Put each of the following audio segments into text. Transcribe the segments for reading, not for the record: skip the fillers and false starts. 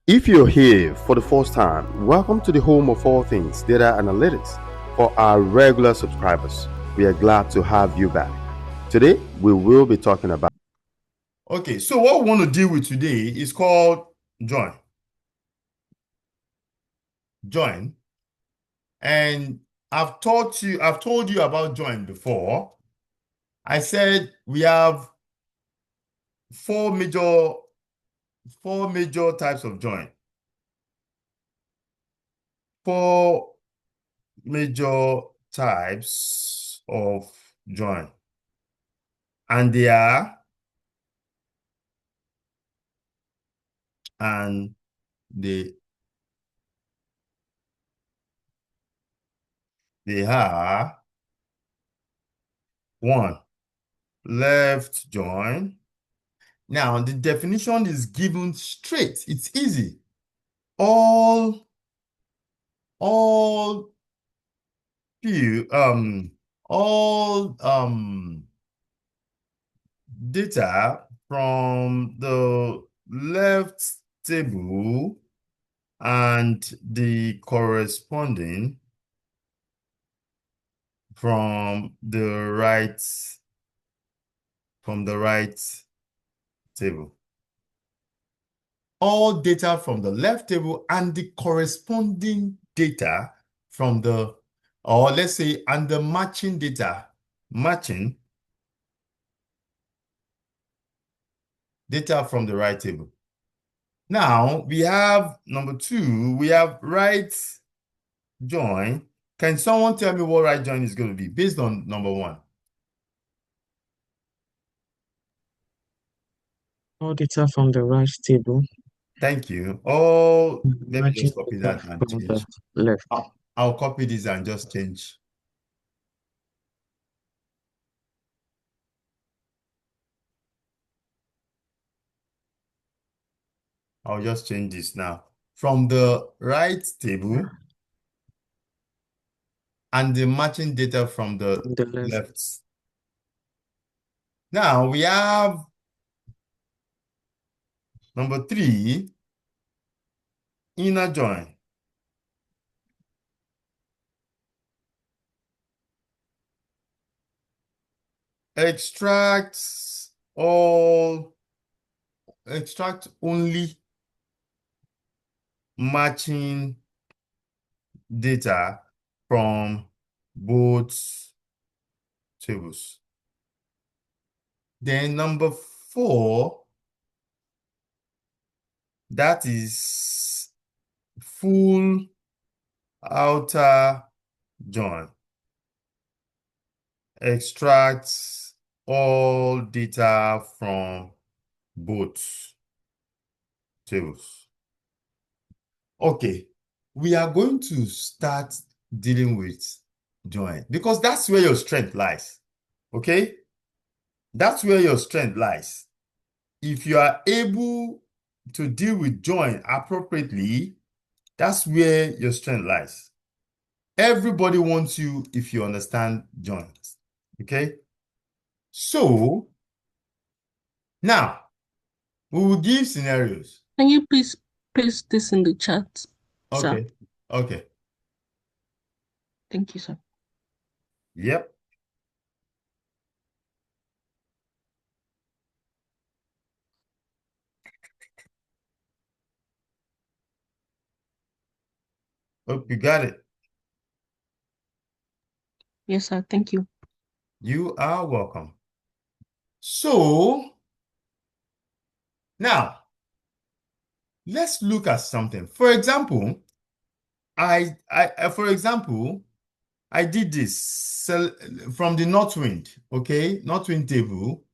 If you're here for the first time, welcome to the home of all things data analytics. For our regular subscribers, we are glad to have you back. Today, we will be talking about. Okay, so what we want to deal with today is called join. Join. And I've told you about join before. I said we have four major types of join. Four major types of join. And they are and they are one, left join. Now the definition is given straight. It's easy. All few all data from the left table and the corresponding from the right table. All data from the left table and the corresponding data from the, or let's say, and the matching data, matching data from the right table. Now we have number two, we have right join. Can someone tell me what right join is going to be based on number one? All data from the right table. Thank you. Oh, let me Matching just copy data that and from the change. left. I'll copy this and just change. I'll just change this now. From the right table and the matching data from the From the left. left. Now we have number three, inner join. Extract only matching data from both tables. Then number four, that is full outer join. Extracts all data from both tables. Okay, we are going to start dealing with join because that's where your strength lies. Okay, that's where your strength lies. If you are able to deal with join appropriately, that's where your strength lies. Everybody wants you if you understand joins. Okay, so now we will give scenarios. Can you please paste this in the chat, sir? Okay. Okay. Thank you, sir. Yep. Hope you got it. Yes, sir. Thank you. You are welcome. So now let's look at something. For example, I did this from the Northwind, okay? Northwind table.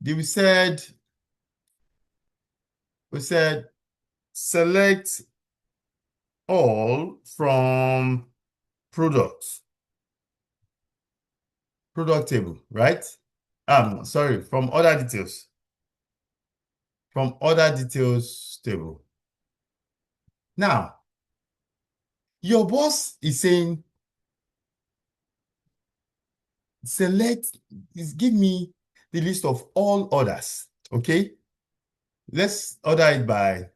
We said select all from product table, right? Sorry, from other details. From other details table. Now, your boss is saying, give me the list of all orders, okay? Let's order it by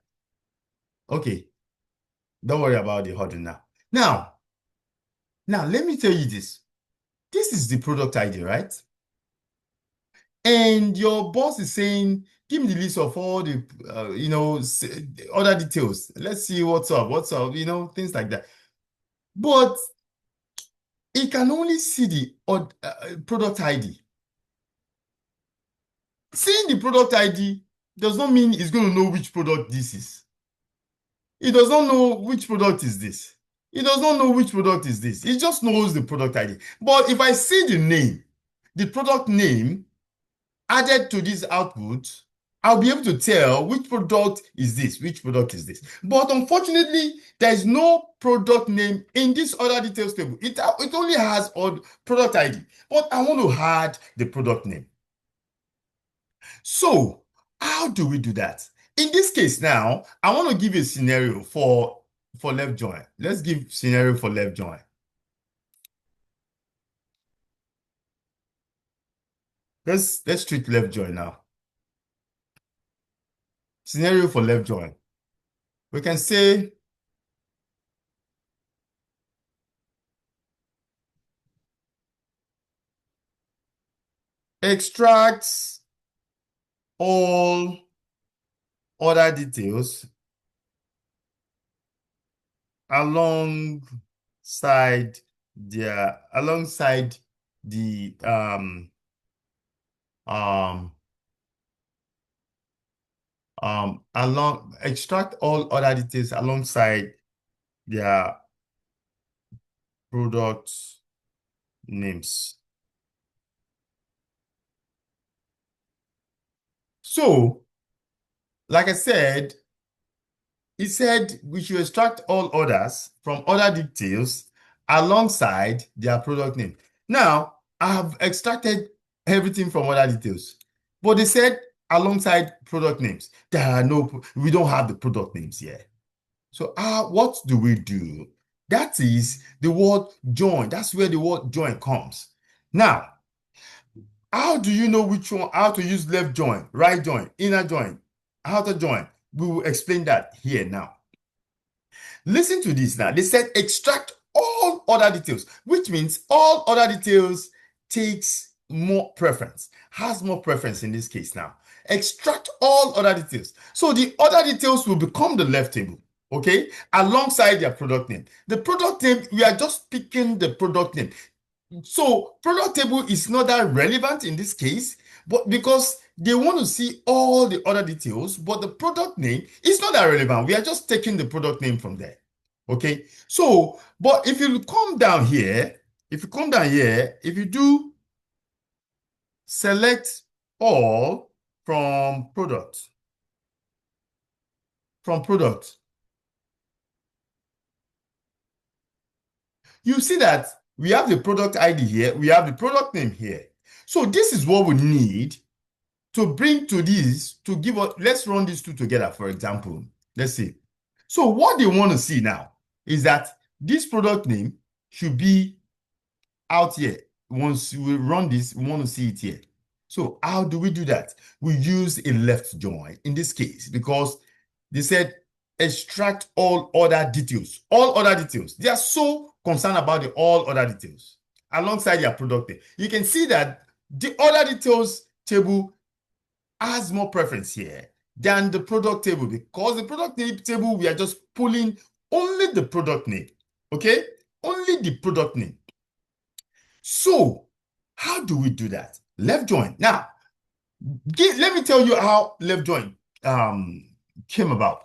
Okay, don't worry about the huddle now. Now, let me tell you this. This is the product ID, right? And your boss is saying, give me the list of all the, other details. Let's see what's up, things like that. But it can only see the product ID. Seeing the product ID does not mean it's going to know which product this is. It does not know which product is this. It does not know which product is this. It just knows the product ID. But if I see the name, the product name added to this output, I'll be able to tell which product is this, which product is this. But unfortunately, there is no product name in this other details table. It only has product ID. But I want to add the product name. So how do we do that? In this case now, I want to give you a scenario for left join. Let's give scenario for left join. Let's treat left join now. Scenario for left join. We can say extracts all other details alongside the extract all other details alongside their product names. So, like I said, it said we should extract all others from other details alongside their product name. Now, I have extracted everything from other details, but they said alongside product names. We don't have the product names here. So what do we do? That is the word join. That's where the word join comes. Now, how do you know which one, how to use left join, right join, inner join, outer join? We will explain that here now. Listen to this now. They said extract all other details, which means all other details takes more preference, has more preference in this case now. Extract all other details. So the other details will become the left table, okay, alongside their product name. The product name, we are just picking the product name. So product table is not that relevant in this case, but because they want to see all the other details, but the product name is not that relevant. We are just taking the product name from there. Okay. So, but if you come down here, if you do select all from product, you see that we have the product ID here, we have the product name here. So this is what we need to bring to this, to give us, let's run these two together, for example. Let's see. So what they want to see now is that this product name should be out here. Once we run this, we want to see it here. So how do we do that? We use a left join in this case because they said extract all other details. All other details. They are so concerned about the all other details alongside their product name. You can see that the other details table has more preference here than the product table because the product name table, we are just pulling only the product name. Okay? Only the product name. So how do we do that? Left join. Now, let me tell you how left join came about.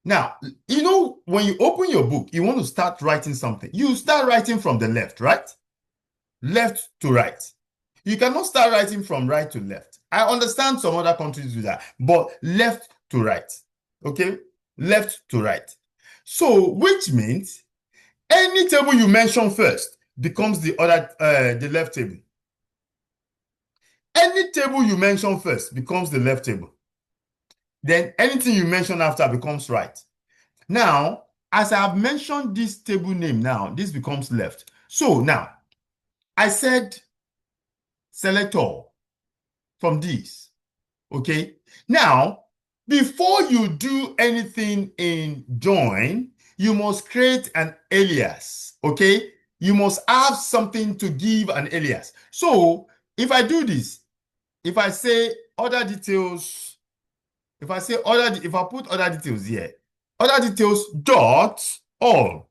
Now, you know, when you open your book, you want to start writing something. You start writing from the left, right? Left to right. You cannot start writing from right to left. I understand some other countries do that, but left to right. Okay? Left to right. So, which means any table you mention first becomes the left table. Any table you mention first becomes the left table. Then anything you mention after becomes right. Now, as I have mentioned this table name now, this becomes left. So now, I said select all from this. Okay. Now, Before you do anything in join, you must create an alias, okay? You must have something to give an alias. So if I do this, if I say other details, if I put other details here, other details dot all.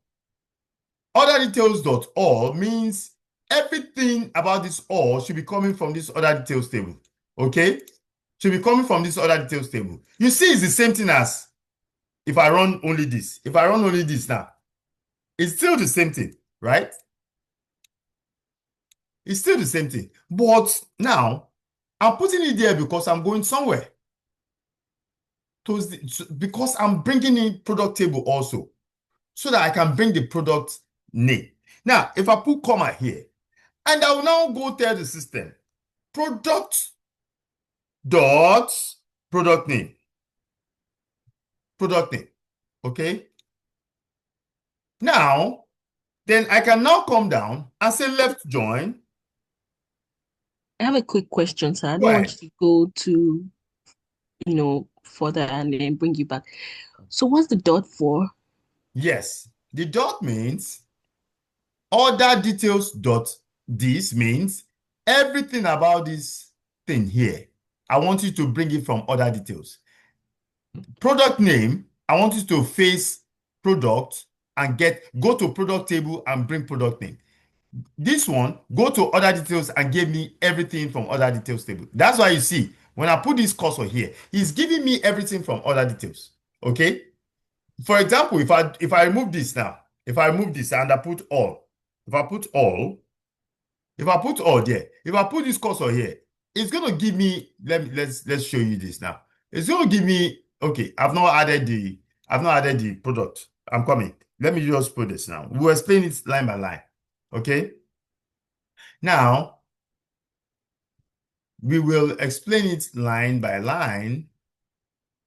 Other details dot all means everything about this all should be coming from this other details table. Okay? Should be coming from this other details table. You see, it's the same thing as if I run only this. If I run only this now, it's still the same thing, right? It's still the same thing. But now, I'm putting it there because I'm going somewhere. Because I'm bringing in product table also, so that I can bring the product name. Now, if I put comma here, and I will now go tell the system, product dot product name. Product name. Okay? Now, then I can now come down and say left join. I have a quick question, sir. I Go don't want ahead. you to go to, further and then bring you back. So what's the dot for? Yes. The dot means other details dot this means everything about this thing here. I want you to bring it from other details. Product name, I want you to face product and go to product table and bring product name. This one, go to other details and give me everything from other details table. That's why you see, when I put this cursor here, he's giving me everything from other details. Okay? For example, if I remove this now, if I remove this and I put all, if I put all there, if I put this cursor here, it's gonna give me, let's show you this now. It's gonna give me, okay, I've not added the product. I'm coming. Let me just put this now. We'll explain it line by line. Okay. Now, we will explain it line by line.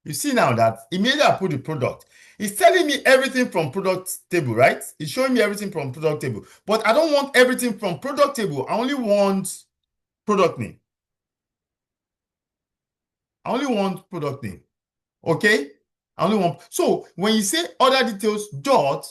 You see now that immediately I put the product, it's telling me everything from product table, right? It's showing me everything from product table. But I don't want everything from product table. I only want product name. I only want product name. Okay? I only want. So when you say other details dot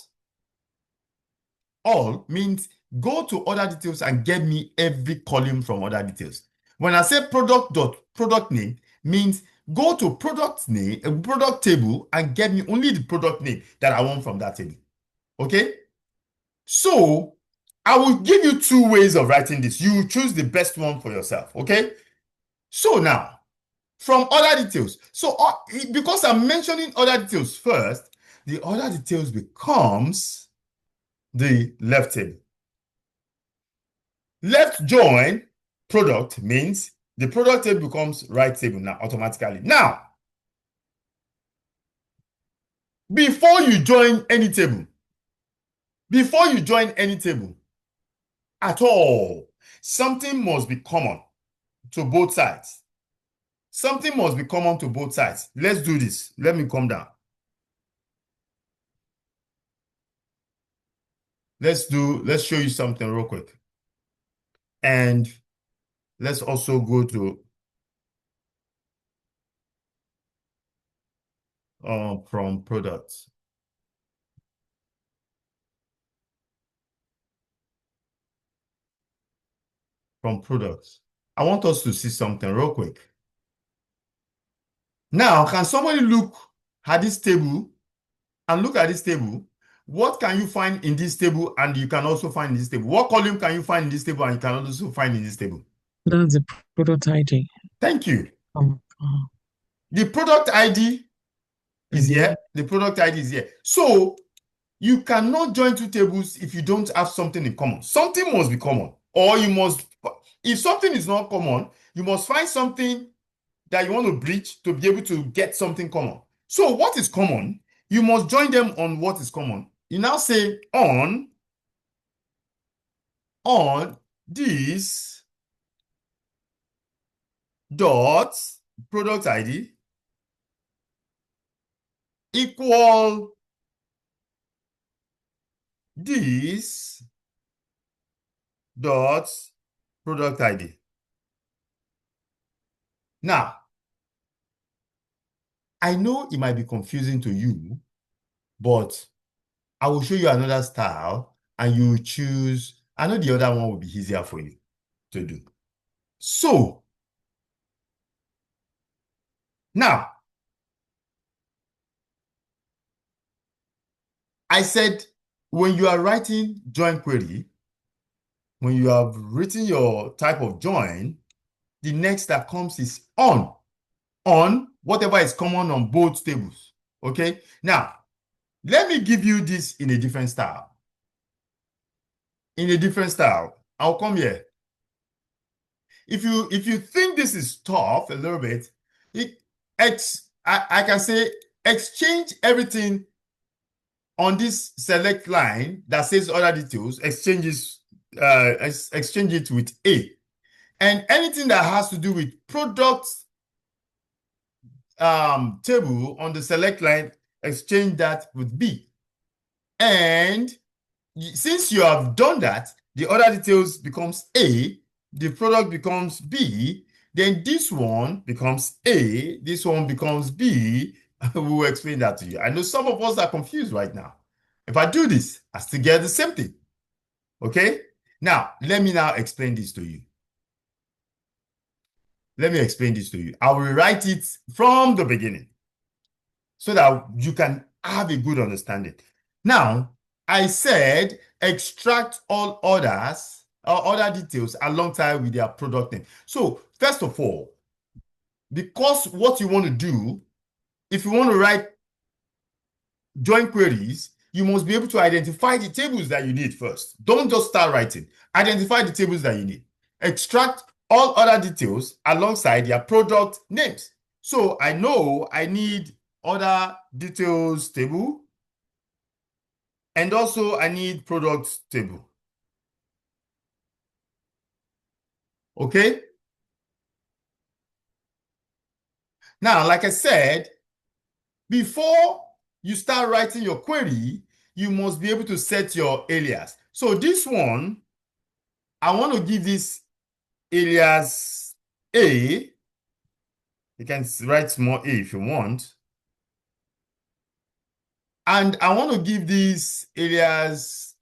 all means go to other details and get me every column from other details. When I say product dot product name means go to product name, a product table and get me only the product name that I want from that table. Okay? So I will give you two ways of writing this. You choose the best one for yourself. Okay? So now, from other details. So because I'm mentioning other details first, the other details becomes the left table. Left join product means the product table becomes right table now automatically. Now, before you join any table at all, something must be common to both sides. Something must be common to both sides. Let's do this. Let me come down. Let's show you something real quick. And let's also go to from products. From products. I want us to see something real quick. Now, can somebody look at this table and look at this table? What can you find in this table and you can also find in this table? What column can you find in this table and you can also find in this table? That's the product ID. Thank you. Uh, The product ID is here. The product ID is here. So you cannot join two tables if you don't have something in common. Something must be common. Or if something is not common, you must find something that you want to bridge to be able to get something common. So what is common? You must join them on what is common. You now say on this dot product ID equal this dot product ID. Now, I know it might be confusing to you, but I will show you another style and you choose. I know the other one will be easier for you to do. So now, I said when you are writing join query, when you have written your type of join, the next that comes is on whatever is common on both tables. Okay, now let me give you this in a different style. I'll come here. If you think this is tough a little bit, I can say exchange everything on this select line that says other details, exchange it with A. And anything that has to do with product table on the select line, exchange that with B. And since you have done that, the other details becomes A, the product becomes B, then this one becomes A, this one becomes B. We will explain that to you. I know some of us are confused right now. If I do this, I still get the same thing. Okay? Now, let me now explain this to you. I will write it from the beginning so that you can have a good understanding. Now, I said extract all others or other details alongside with their product name. So, first of all, because what you want to do, if you want to write join queries, you must be able to identify the tables that you need first. Don't just start writing. Identify the tables that you need. Extract all other details alongside their product names. So I know I need other details table, and also I need product table. Okay? Now, like I said, before you start writing your query, you must be able to set your alias. So this one, I want to give this alias A. You can write small a if you want. And I want to give this alias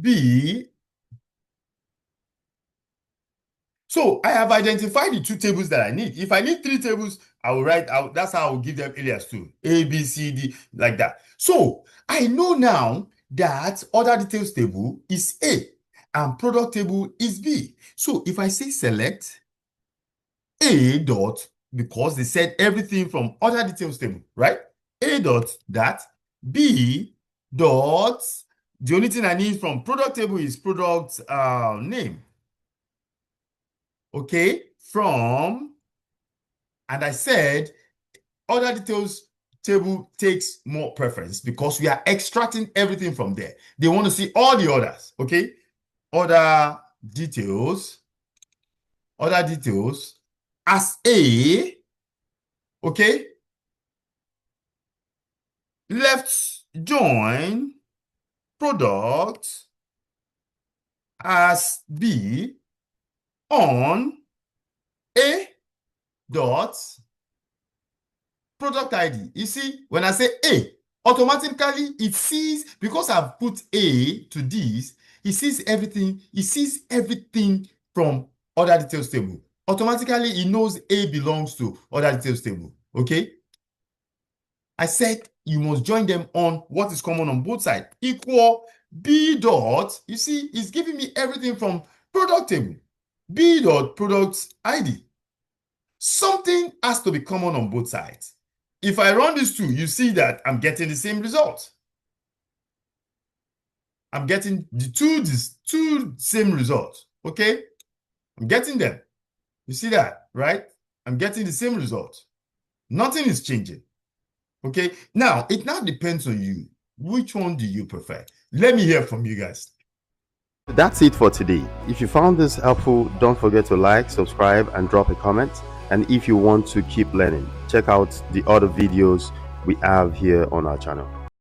B. So I have identified the two tables that I need. If I need three tables, I will write out. That's how I will give them alias too. A, B, C, D, like that. So I know now that other details table is A and product table is B. So if I say select A dot, because they said everything from other details table, right? A dot that, B dot, the only thing I need from product table is product name. Okay, from, and I said other details table takes more preference because we are extracting everything from there. They want to see all the others. Okay, other details as A. Okay, left join product as B on A dot product ID. You see, when I say A, automatically it sees, because I've put A to this, it sees everything. It sees everything from other details table. Automatically, it knows A belongs to other details table. Okay? I said you must join them on what is common on both sides. Equal B dot, you see, it's giving me everything from product table. B dot product ID. Something has to be common on both sides. If I run these two, you see that I'm getting the same result. I'm getting the two same results. Okay? I'm getting them. You see that, right? I'm getting the same result. Nothing is changing. Okay? Now, it now depends on you. Which one do you prefer? Let me hear from you guys. That's it for today. If you found this helpful, don't forget to like, subscribe, and drop a comment. And if you want to keep learning, check out the other videos we have here on our channel.